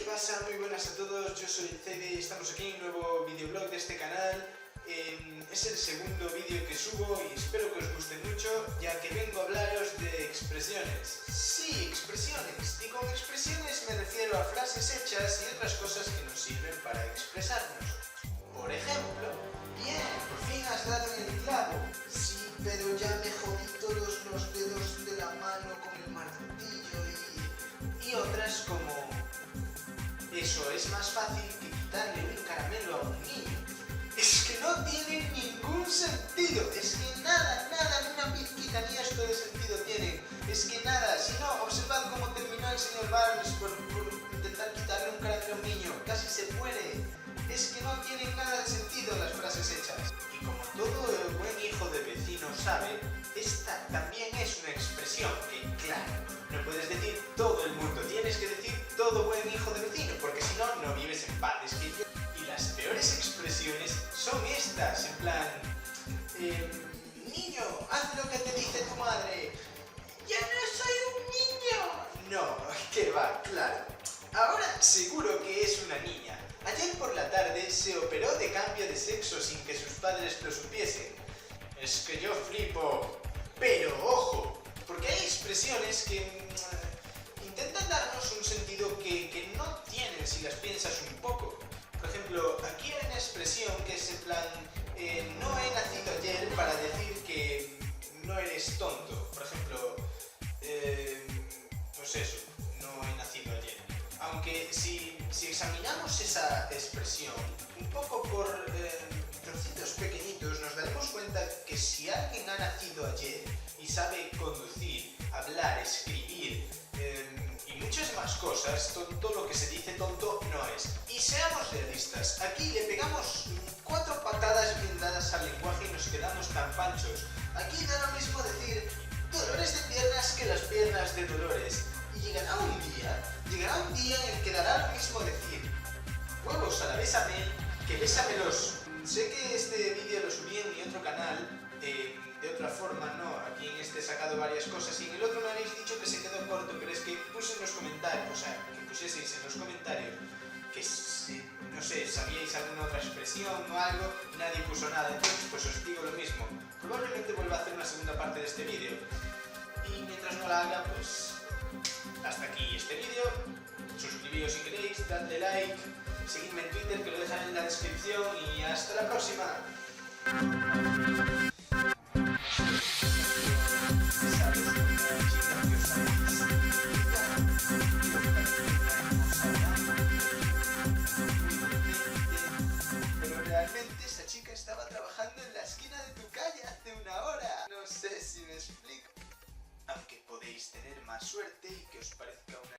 pasa? Muy buenas a todos, yo soy el Cede, estamos aquí en un nuevo videoblog de este canal. Es el segundo vídeo que subo y espero que os guste mucho, ya que vengo a hablaros de expresiones. Sí, expresiones. Y con expresiones me refiero a frases hechas y otras cosas que nos sirven para expresarnos. Por ejemplo, bien, por fin has dado en el clavo. Sí, pero ya me jodí todos los dedos de la mano con el martillo y otras como... Eso es más fácil que quitarle un caramelo a un niño. Es que no tiene ningún sentido. Es que nada, ni una pizquita ni esto de sentido tienen. Es que nada, si no, observad cómo terminó el señor Barnes por intentar quitarle un caramelo a un niño. Casi se muere. Es que no tienen nada de sentido las frases hechas. Y como todo el buen hijo de vecino sabe, esta también es una expresión que, claro, no puedes decir todo el mundo, tienes que decir todo buen hijo de vecino, porque si no, no vives en paz. Es que y las peores expresiones son estas, en plan... niño, haz lo que te dice tu madre. ¡Ya no soy un niño! No, que va, claro. Ahora seguro que es una niña. Ayer por la tarde se operó de cambio de sexo sin que sus padres lo supiesen. Es que yo flipo. Pero ojo, porque hay expresiones que intentan darnos un sentido que no tienen si las piensas un poco. Por ejemplo, aquí hay una expresión que es en plan, no he nacido ayer para decir que no eres tonto. Por ejemplo, pues eso, no he nacido ayer. Aunque si examinamos esa expresión un poco por trocitos pequeñitos, nos daremos cuenta que si alguien ha nacido ayer y sabe conducir, hablar, escribir y muchas más cosas, tonto lo que se dice tonto no es. Y seamos realistas, aquí le pegamos 4 patadas bien dadas al lenguaje y nos quedamos tan panchos. Aquí da lo mismo decir dolores de piernas que las piernas de Dolores. Y llegará un día en el que dará lo mismo decir huevos a la bésamel que bésamelos. Sé que este vídeo lo subí en mi otro canal de otra forma, ¿no? Aquí en este he sacado varias cosas y en el otro me habéis dicho que se quedó corto, pero es que puse en los comentarios, o sea, que pusieseis en los comentarios que si, no sé, sabíais alguna otra expresión o algo y nadie puso nada, entonces pues os digo lo mismo. Probablemente vuelva a hacer una segunda parte de este vídeo y mientras no la haga, pues hasta aquí este vídeo. Suscribíos si queréis, dadle like, seguidme en Twitter que lo dejaré en la descripción y hasta la próxima. Pero realmente esa chica estaba trabajando en la esquina de tu calle hace una hora. No sé si me explico. Aunque podéis tener más suerte y que os parezca una